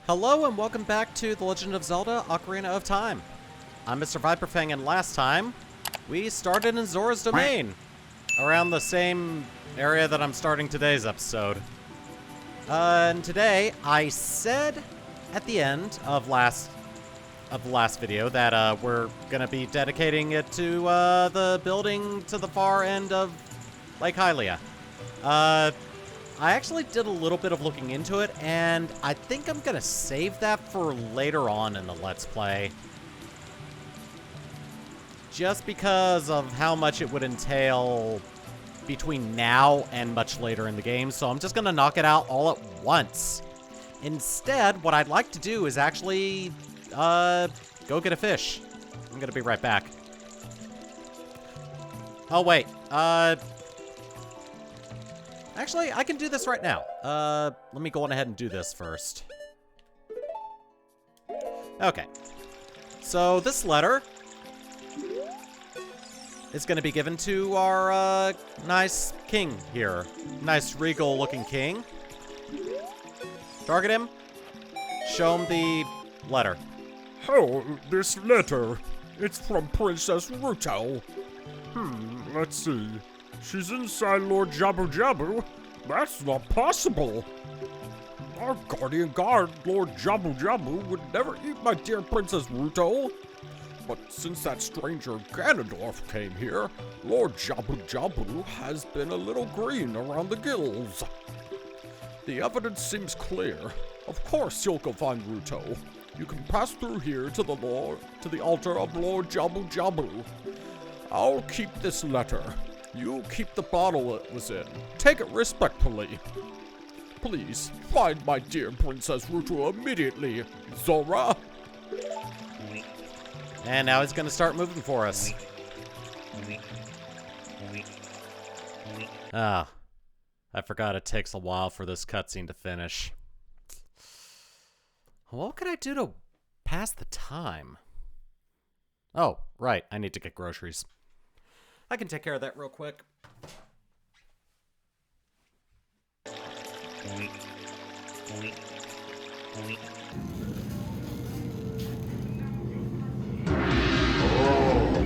Hello and welcome back to The Legend of Zelda: Ocarina of Time. I'm MrViperfang, and last time we started in Zora's Domain, around the same area that I'm starting today's episode. And today I said at the end of the last video that we're gonna be dedicating it to the building to the far end of Lake Hylia. I actually did a little bit of looking into it, and I think I'm gonna save that for later on in the Let's Play. Just because of how much it would entail between now and much later in the game, so I'm just gonna knock it out all at once. Instead, what I'd like to do is actually, go get a fish. I'm gonna be right back. Oh, wait, actually, I can do this right now. Let me go on ahead and do this first. Okay. So, this letter is going to be given to our, nice king here. Nice, regal-looking king. Target him. Show him the letter. Oh, this letter. It's from Princess Ruto. Let's see. She's inside Lord Jabu Jabu? That's not possible. Our guardian guard, Lord Jabu Jabu, would never eat my dear Princess Ruto. But since that stranger Ganondorf came here, Lord Jabu Jabu has been a little green around the gills. The evidence seems clear. Of course you'll go find Ruto. You can pass through here to the altar of Lord Jabu Jabu. I'll keep this letter. You keep the bottle it was in. Take it respectfully. Please, find my dear Princess Ruto immediately, Zora. And now he's gonna start moving for us. Ah, I forgot it takes a while for this cutscene to finish. What could I do to pass the time? Oh, right, I need to get groceries. I can take care of that real quick. Oh,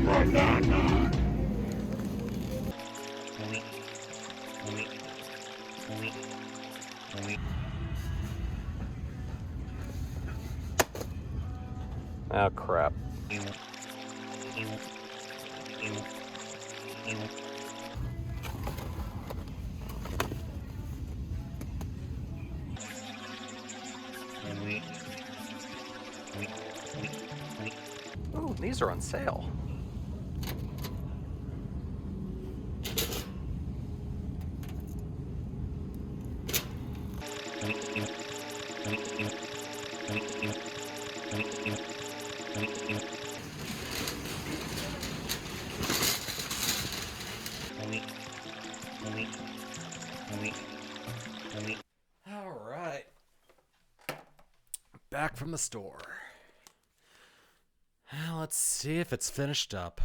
banana. Oh, crap. Ooh, these are on sale. All right. Back from the store. Now let's see if it's finished up.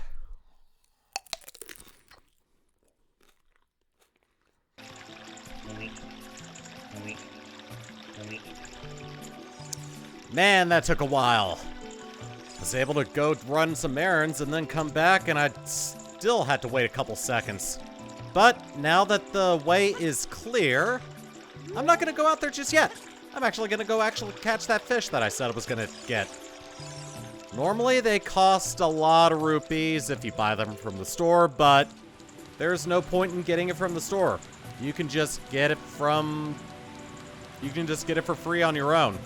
Man, that took a while. I was able to go run some errands and then come back, and I still had to wait a couple seconds. But now that the way is clear, I'm not gonna go out there just yet. I'm actually gonna go catch that fish that I said I was gonna get. Normally they cost a lot of rupees if you buy them from the store, but there's no point in getting it from the store. You can just get it for free on your own.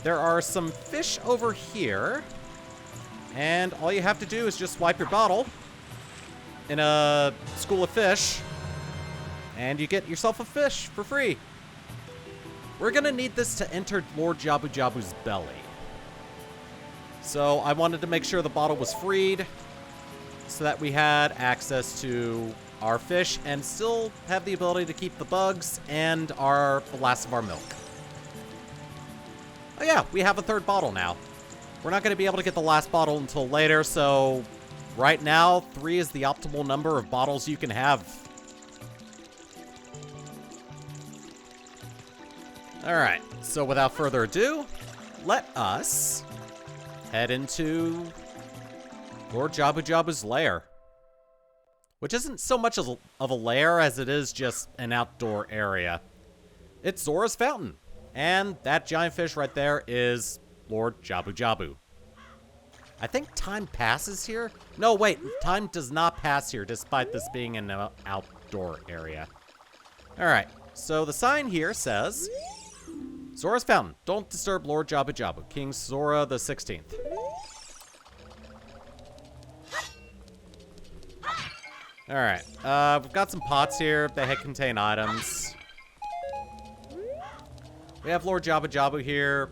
There are some fish over here, and all you have to do is just swipe your bottle in a school of fish, and you get yourself a fish for free. We're gonna need this to enter Lord Jabu Jabu's belly. So I wanted to make sure the bottle was freed so that we had access to our fish and still have the ability to keep the bugs and the last of our milk. Oh yeah, we have a third bottle now. We're not going to be able to get the last bottle until later, so right now, 3 is the optimal number of bottles you can have. Alright, So without further ado, let us head into Lord Jabu Jabu's lair. Which isn't so much of a lair as it is just an outdoor area. It's Zora's Fountain. And that giant fish right there is Lord Jabu Jabu. I think time passes here? No, wait. Time does not pass here, despite this being an outdoor area. Alright, so the sign here says, Zora's Fountain. Don't disturb Lord Jabu Jabu. King Zora the 16th. Alright, we've got some pots here. They contain items. We have Lord Jabu Jabu here.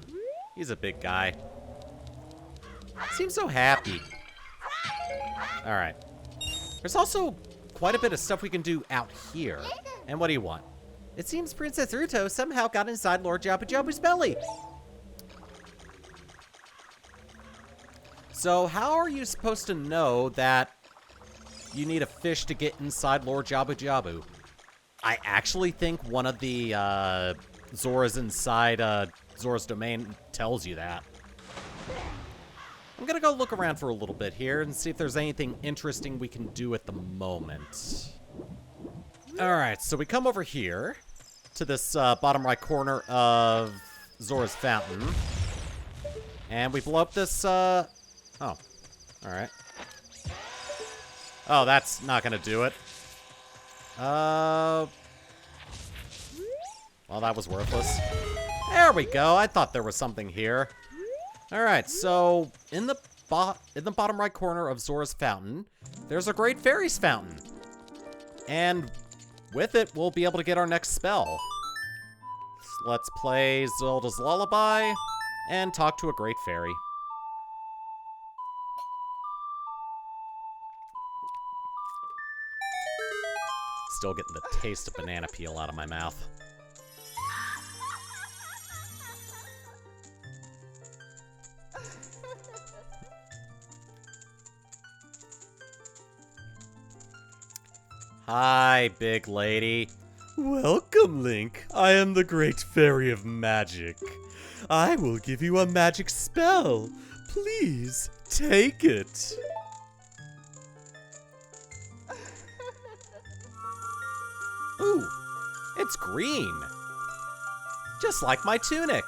He's a big guy. Seems so happy. Alright. There's also quite a bit of stuff we can do out here. And what do you want? It seems Princess Ruto somehow got inside Lord Jabu Jabu's belly. So how are you supposed to know that you need a fish to get inside Lord Jabu Jabu? I actually think one of the Zoras inside Zora's domain tells you that. I'm gonna go look around for a little bit here and see if there's anything interesting we can do at the moment. Alright, so we come over here to this bottom right corner of Zora's Fountain. And we blow up this, oh. Alright. Oh, that's not gonna do it. Well, that was worthless. There we go. I thought there was something here. Alright, so in the bottom right corner of Zora's Fountain, there's a Great Fairy's Fountain. And with it, we'll be able to get our next spell. So let's play Zelda's Lullaby and talk to a Great Fairy. Still getting the taste of banana peel out of my mouth. Hi, big lady. Welcome, Link. I am the Great Fairy of Magic. I will give you a magic spell. Please, take it. Ooh, it's green. Just like my tunic.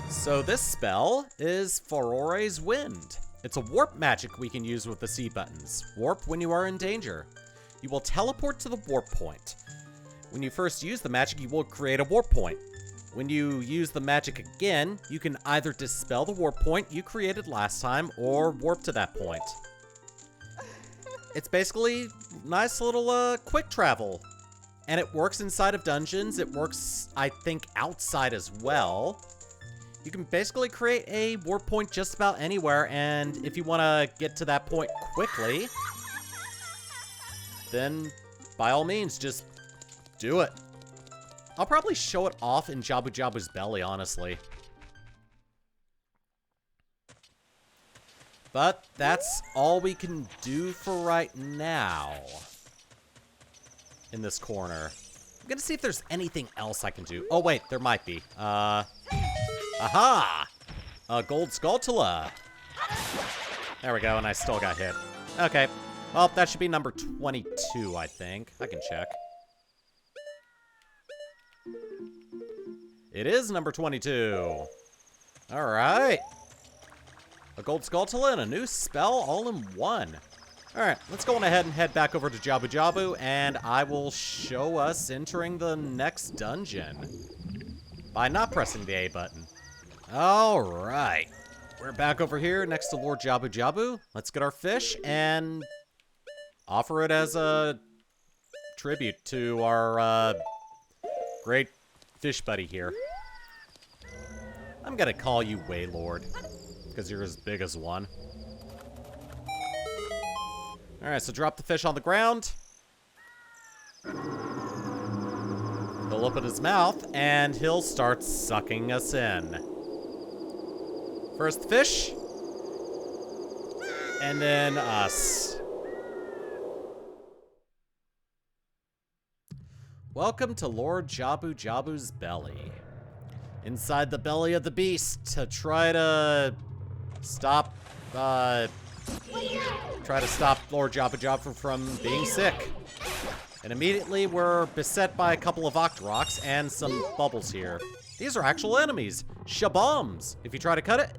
So this spell is Farore's Wind. It's a warp magic we can use with the C buttons. Warp when you are in danger. You will teleport to the warp point. When you first use the magic, you will create a warp point. When you use the magic again, you can either dispel the warp point you created last time or warp to that point. It's basically nice little quick travel. And it works inside of dungeons. It works, I think, outside as well. You can basically create a warp point just about anywhere, and if you want to get to that point quickly, then by all means, just do it. I'll probably show it off in Jabu Jabu's belly, honestly. But that's all we can do for right now in this corner. I'm gonna see if there's anything else I can do. Oh wait, there might be. Aha! A gold Skulltula. There we go, and I still got hit. Okay. Well, that should be number 22, I think. I can check. It is number 22. Alright. A gold Skulltula and a new spell all in one. Alright, let's go on ahead and head back over to Jabu Jabu, and I will show us entering the next dungeon by not pressing the A button. Alright. We're back over here next to Lord Jabu Jabu. Let's get our fish and offer it as a tribute to our great fish buddy here. I'm gonna call you Waylord, because you're as big as one. Alright, so drop the fish on the ground. He'll open his mouth, and he'll start sucking us in. First the fish, and then us. Welcome to Lord Jabu Jabu's belly. Inside the belly of the beast to try to stop, Lord Jabu Jabu from being sick. And immediately we're beset by a couple of Octoroks and some bubbles here. These are actual enemies, shabombs. If you try to cut it,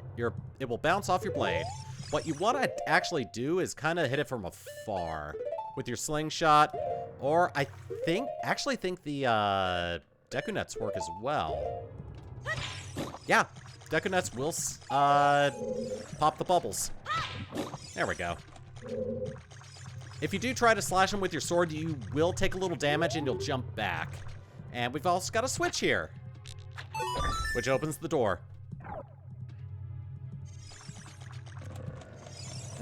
it will bounce off your blade. What you want to actually do is kind of hit it from afar with your slingshot, or I actually think the Deku Nuts work as well. Yeah, Deku Nuts will pop the bubbles. There we go. If you do try to slash him with your sword, you will take a little damage and you'll jump back. And we've also got a switch here, which opens the door.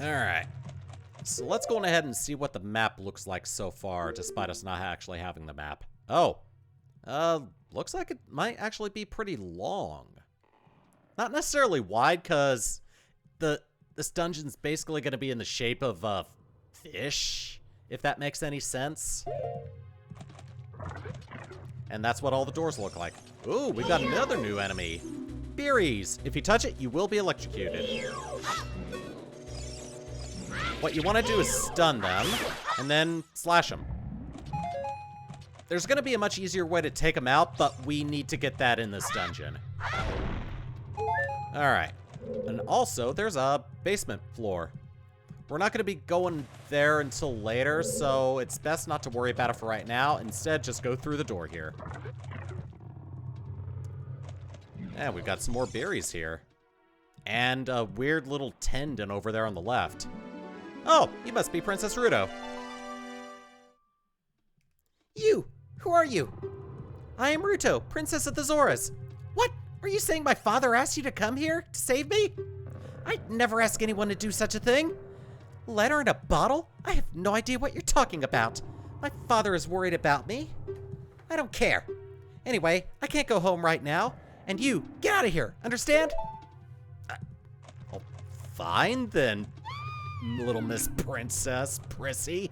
Alright. So let's go on ahead and see what the map looks like so far, despite us not actually having the map. Oh. Looks like it might actually be pretty long. Not necessarily wide, because this dungeon's basically going to be in the shape of a fish, if that makes any sense. And that's what all the doors look like. Ooh, we've got another new enemy. Beeries. If you touch it, you will be electrocuted. What you want to do is stun them, and then slash them. There's going to be a much easier way to take them out, but we need to get that in this dungeon. Alright. And also, there's a basement floor. We're not going to be going there until later, so it's best not to worry about it for right now. Instead, just go through the door here. And we've got some more berries here. And a weird little tendon over there on the left. Oh, you must be Princess Ruto. You! Who are you? I am Ruto, Princess of the Zoras. What? Are you saying my father asked you to come here to save me? I'd never ask anyone to do such a thing. Letter in a bottle? I have no idea what you're talking about. My father is worried about me. I don't care. Anyway, I can't go home right now. And you, get out of here, understand? Oh, fine then, little Miss Princess, Prissy.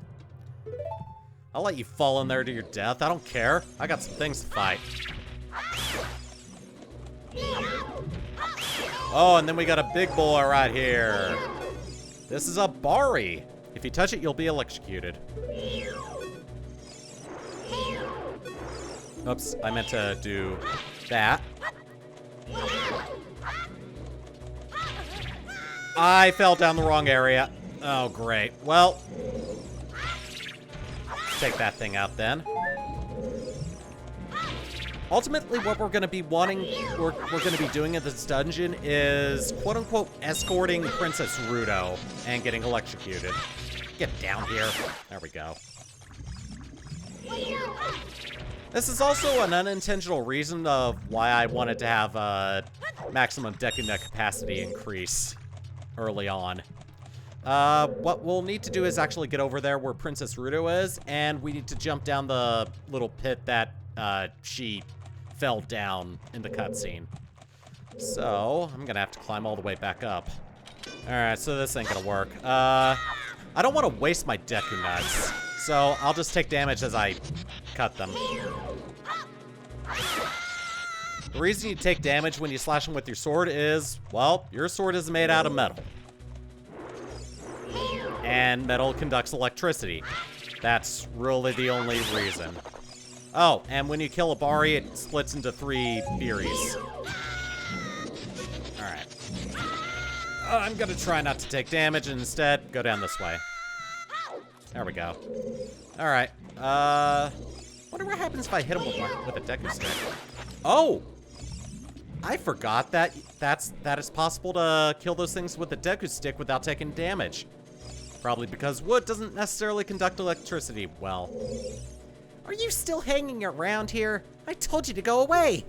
I'll let you fall in there to your death. I don't care. I got some things to fight. Oh, and then we got a big boy right here. This is a Bari. If you touch it, you'll be electrocuted. Oops, I meant to do that. I fell down the wrong area. Oh, great. Well, take that thing out then. Ultimately, what we're going to be we're going to be doing in this dungeon is, quote-unquote, escorting Princess Ruto and getting electrocuted. Get down here. There we go. This is also an unintentional reason of why I wanted to have a maximum Deku Nut capacity increase early on. What we'll need to do is actually get over there where Princess Ruto is, and we need to jump down the little pit that she fell down in the cutscene. So, I'm gonna have to climb all the way back up. Alright, so this ain't gonna work. I don't want to waste my Deku Nuts, so I'll just take damage as I cut them. The reason you take damage when you slash them with your sword is, well, your sword is made out of metal. And metal conducts electricity. That's really the only reason. Oh, and when you kill a Bari, it splits into 3 Beeries. Alright. I'm gonna try not to take damage and instead go down this way. There we go. Alright. Wonder what happens if I hit him with a Deku Stick. Oh! I forgot that is possible to kill those things with a Deku Stick without taking damage. Probably because wood doesn't necessarily conduct electricity well. Are you still hanging around here? I told you to go away.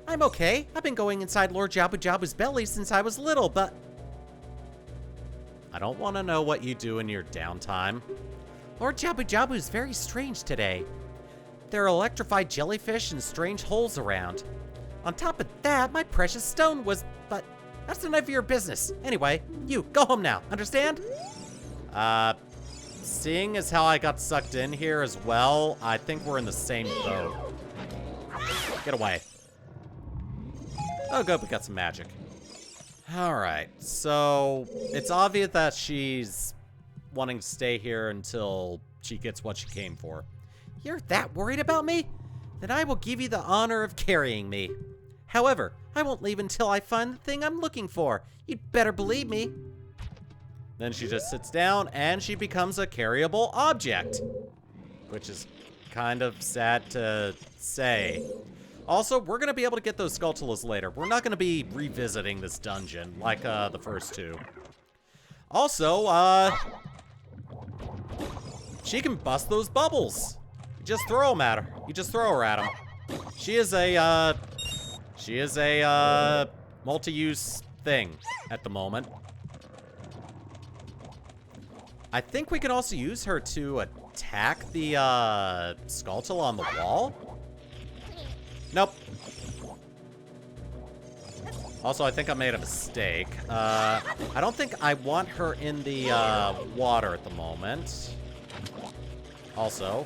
I'm okay. I've been going inside Lord Jabu Jabu's belly since I was little, but... I don't want to know what you do in your downtime. Lord Jabu Jabu's very strange today. There are electrified jellyfish and strange holes around. On top of that, my precious stone was... But that's none of your business. Anyway, you, go home now. Understand? seeing as how I got sucked in here as well, I think we're in the same boat. Get away. Oh, good, we got some magic. Alright, so it's obvious that she's wanting to stay here until she gets what she came for. You're that worried about me? Then I will give you the honor of carrying me. However, I won't leave until I find the thing I'm looking for. You'd better believe me. Then she just sits down and she becomes a carryable object. Which is kind of sad to say. Also, we're going to be able to get those Skulltulas later. We're not going to be revisiting this dungeon like the first two. Also, she can bust those bubbles. You just throw them at her. You just throw her at them. She is a multi-use thing at the moment. I think we can also use her to attack the Skulltula on the wall. Nope. Also, I think I made a mistake. I don't think I want her in the water at the moment. Also.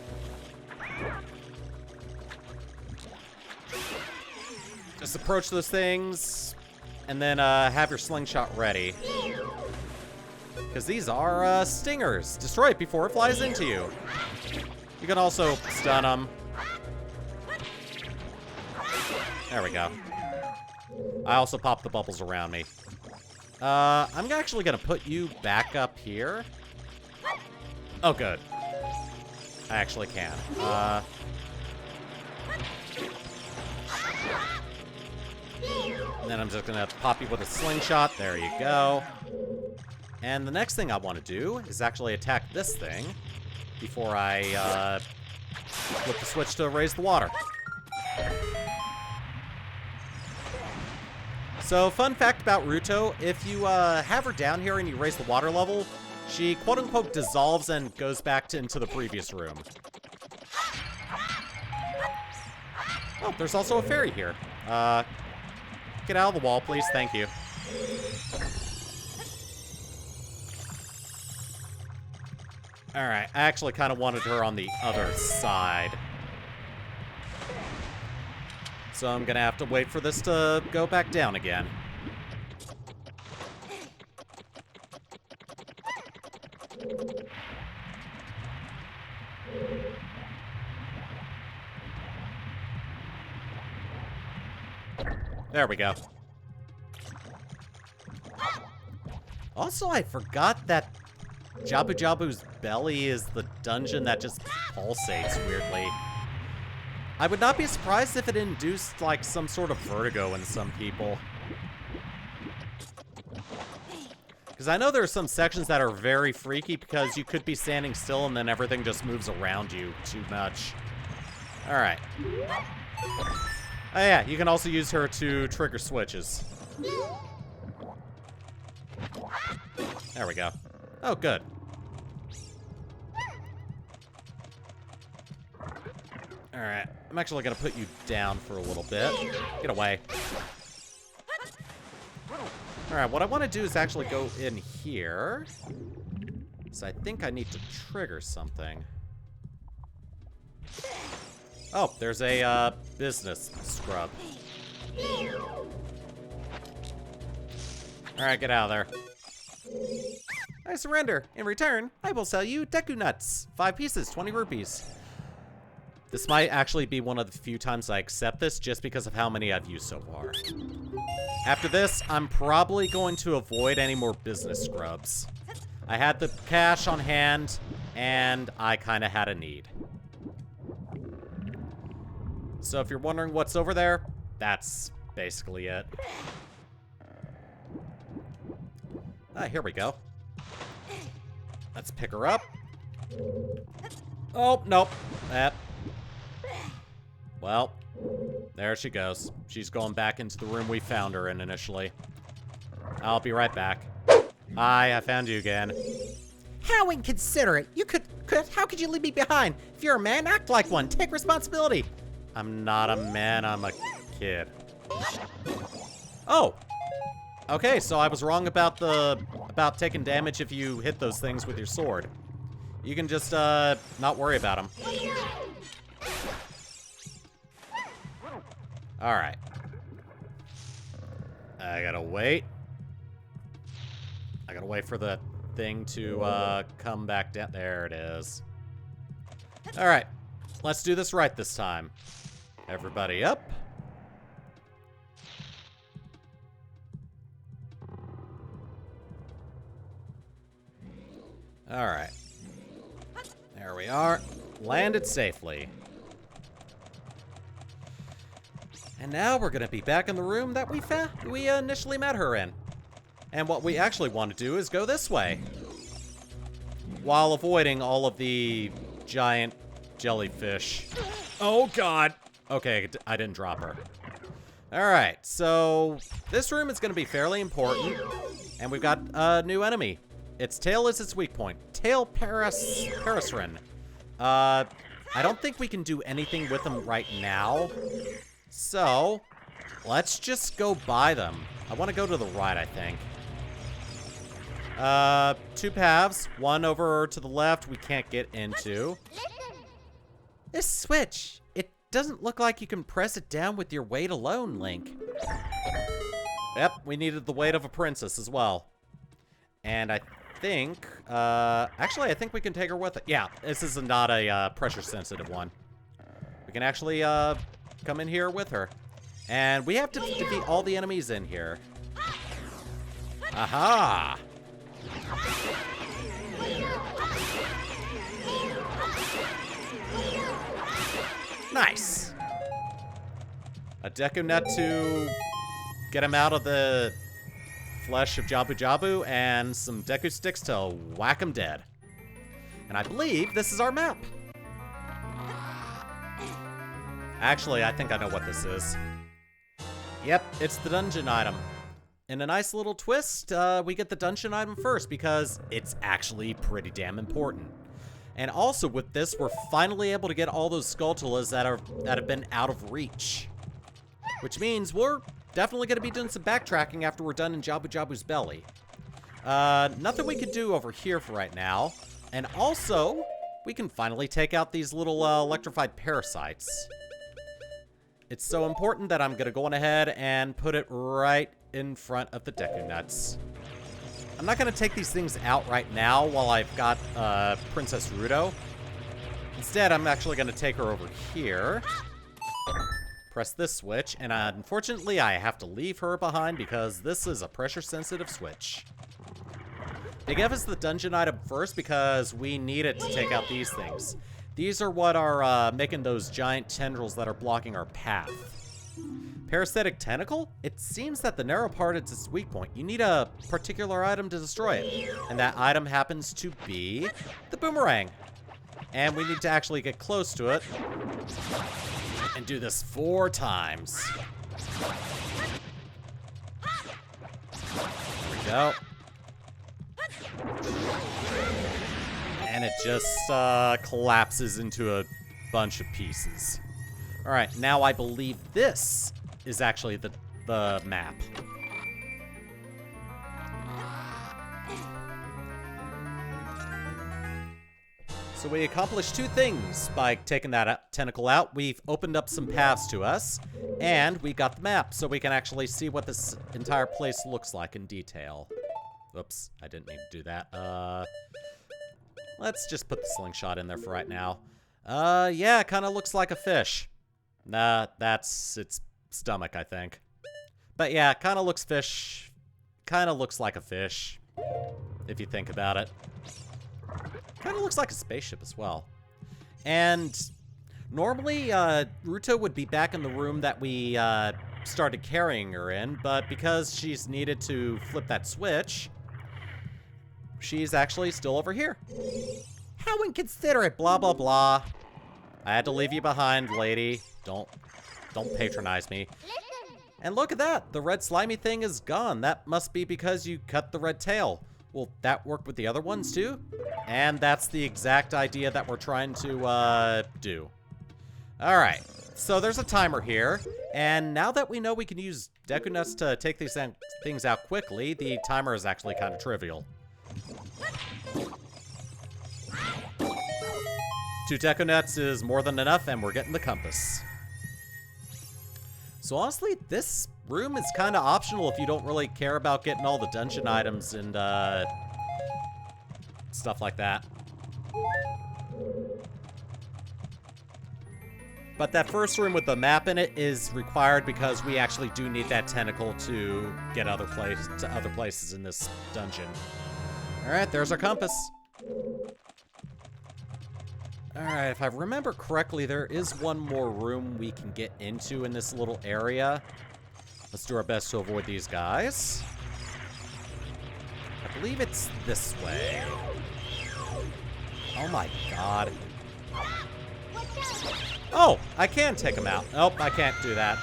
Just approach those things, and then have your slingshot ready. Because these are stingers. Destroy it before it flies into you. You can also stun them. There we go. I also popped the bubbles around me. I'm actually going to put you back up here. Oh, good. I actually can. And then I'm just going to pop you with a slingshot. There you go. And the next thing I want to do is actually attack this thing before I flip the switch to raise the water. So, fun fact about Ruto, if you have her down here and you raise the water level, she quote-unquote dissolves and goes back into the previous room. Oh, there's also a fairy here. Get out of the wall, please. Thank you. Alright, I actually kind of wanted her on the other side. So I'm gonna have to wait for this to go back down again. There we go. Also, I forgot that Jabu Jabu's belly is the dungeon that just pulsates weirdly. I would not be surprised if it induced, like, some sort of vertigo in some people. Because I know there are some sections that are very freaky because you could be standing still and then everything just moves around you too much. Alright. Oh yeah, you can also use her to trigger switches. There we go. Oh, good. Alright, I'm actually gonna put you down for a little bit. Get away. Alright, what I want to do is actually go in here. So I think I need to trigger something. Oh, there's a business scrub. Alright, get out of there. I surrender. In return, I will sell you Deku Nuts. 5 pieces, 20 rupees. This might actually be one of the few times I accept this just because of how many I've used so far. After this, I'm probably going to avoid any more business scrubs. I had the cash on hand, and I kind of had a need. So if you're wondering what's over there, that's basically it. Here we go. Let's pick her up. Oh, nope. Well, there she goes. She's going back into the room we found her in initially. I'll be right back. Hi, I found you again. How inconsiderate. How could you leave me behind? If you're a man, act like one. Take responsibility. I'm not a man, I'm a kid. Oh! Okay, so I was wrong about taking damage if you hit those things with your sword. You can just, not worry about them. Alright. I gotta wait. I gotta wait for the thing to, come back down. There it is. Alright. Let's do this right this time. Everybody up. Alright. There we are. Landed safely. And now we're gonna be back in the room that we initially met her in. And what we actually want to do is go this way. While avoiding all of the giant jellyfish. Oh god! Okay, I didn't drop her. Alright, so this room is gonna be fairly important. And we've got a new enemy. Its tail is its weak point. Tail Parasrin. I don't think we can do anything with them right now. So, let's just go by them. I want to go to the right, I think. Two paths. One over to the left we can't get into. This switch. It doesn't look like you can press it down with your weight alone, Link. Yep, we needed the weight of a princess as well. And I think, actually I think we can take her with it. Yeah, this is not a pressure sensitive one. We can actually come in here with her. And we have to defeat all the enemies in here. Aha! Nice! A Deku Nut to get him out of the flesh of Jabu Jabu, and some Deku Sticks to whack him dead. And I believe this is our map. Actually, I think I know what this is. Yep, it's the dungeon item. In a nice little twist, we get the dungeon item first because it's actually pretty damn important. And also with this, we're finally able to get all those Skulltulas that have been out of reach. Which means we're definitely going to be doing some backtracking after we're done in Jabu Jabu's belly. Nothing we could do over here for right now. And also, we can finally take out these little electrified parasites. It's so important that I'm going to go on ahead and put it right in front of the Deku Nuts. I'm not going to take these things out right now while I've got Princess Ruto. Instead, I'm actually going to take her over here. Press this switch, and unfortunately, I have to leave her behind because this is a pressure-sensitive switch. They gave us the dungeon item first because we need it to take out these things. These are what are making those giant tendrils that are blocking our path. Parasitic tentacle? It seems that the narrow part is its weak point. You need a particular item to destroy it. And that item happens to be the boomerang. And we need to actually get close to it. And do this 4 times. There we go. And it just collapses into a bunch of pieces. Alright, now I believe this is actually the map. So we accomplished 2 things by taking that tentacle out. We've opened up some paths to us, and we got the map, so we can actually see what this entire place looks like in detail. Oops, I didn't mean to do that. Let's just put the slingshot in there for right now. Yeah, it kind of looks like a fish. Nah, that's its stomach, I think. But yeah, kind of looks like a fish, if you think about it. Kind of looks like a spaceship as well. And normally, Ruto would be back in the room that we started carrying her in, but because she's needed to flip that switch, she's actually still over here. How inconsiderate, blah, blah, blah. I had to leave you behind, lady. Don't patronize me. And look at that, the red slimy thing is gone. That must be because you cut the red tail. Will that work with the other ones too? And that's the exact idea that we're trying to do. Alright, so there's a timer here, and now that we know we can use Deku Nuts to take these things out quickly, the timer is actually kind of trivial. 2 deco nuts is more than enough, and we're getting the compass. So honestly, this room is kind of optional if you don't really care about getting all the dungeon items and stuff like that. But that first room with the map in it is required because we actually do need that tentacle to get to other places in this dungeon. All right, there's our compass. All right, if I remember correctly, there is one more room we can get into in this little area. Let's do our best to avoid these guys. I believe it's this way. Oh my god. Oh, I can take them out. Nope, I can't do that.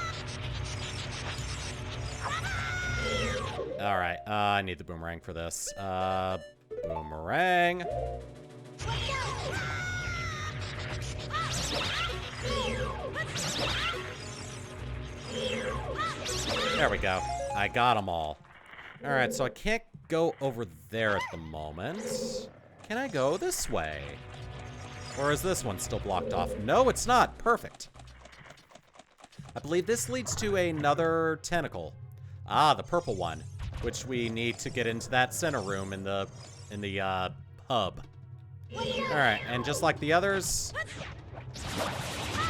All right, I need the boomerang for this. Boomerang. There we go. I got them all. All right, so I can't go over there at the moment. Can I go this way? Or is this one still blocked off? No, it's not. Perfect. I believe this leads to another tentacle. Ah, the purple one, which we need to get into that center room in the hub. All right, and just like the others,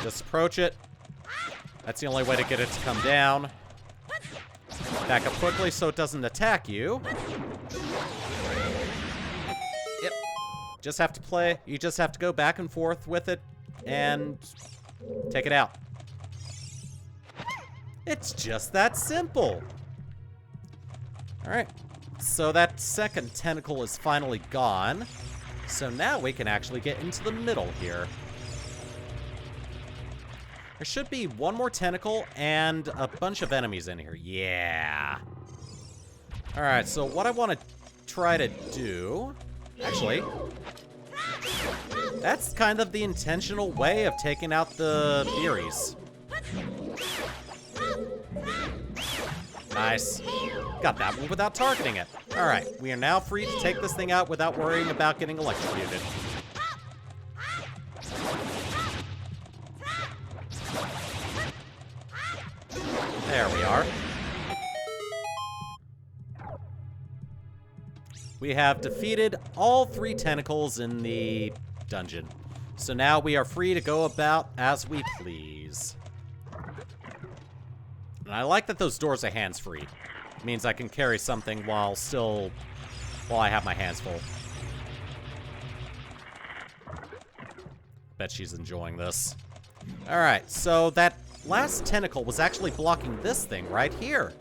just approach it. That's the only way to get it to come down. Back up quickly so it doesn't attack you. Yep. Just have to play. You just have to go back and forth with it and take it out. It's just that simple. All right. So that second tentacle is finally gone. So now we can actually get into the middle here. There should be one more tentacle and a bunch of enemies in here. Yeah. All right, so what I want to try to do... Actually, that's kind of the intentional way of taking out the Beeries. Nice. Got that one without targeting it. All right, we are now free to take this thing out without worrying about getting electrocuted. There we are. We have defeated all 3 tentacles in the dungeon. So now we are free to go about as we please. And I like that those doors are hands-free. It means I can carry something while I have my hands full. Bet she's enjoying this. All right, so that last tentacle was actually blocking this thing right here.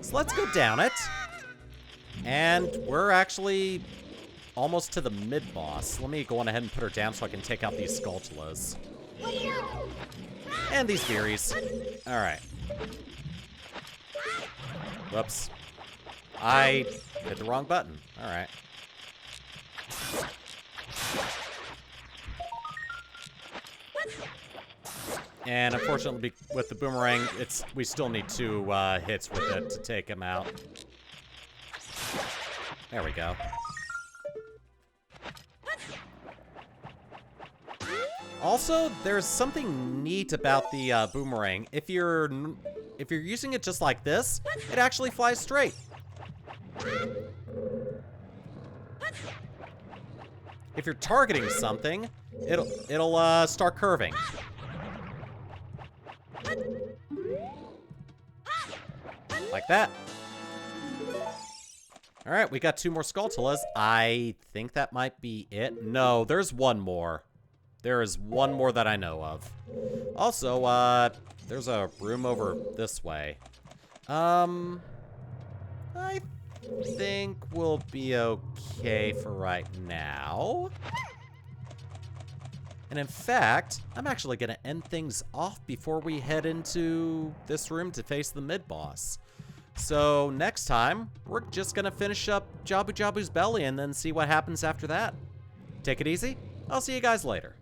So let's go down it. And we're actually almost to the mid-boss. Let me go on ahead and put her down so I can take out these Skulltulas. And these Beeries. All right. Whoops. I hit the wrong button. All right. And unfortunately, with the boomerang, we still need 2 hits with it to take him out. There we go. Also, there's something neat about the boomerang. If you're using it just like this, it actually flies straight. If you're targeting something, it'll start curving. Like that. All right, we got 2 more Skulltulas. I think that might be it. No, there's one more. There is one more that I know of. Also, there's a room over this way. I think we'll be okay for right now. And in fact, I'm actually going to end things off before we head into this room to face the mid-boss. So next time, we're just going to finish up Jabu Jabu's belly and then see what happens after that. Take it easy. I'll see you guys later.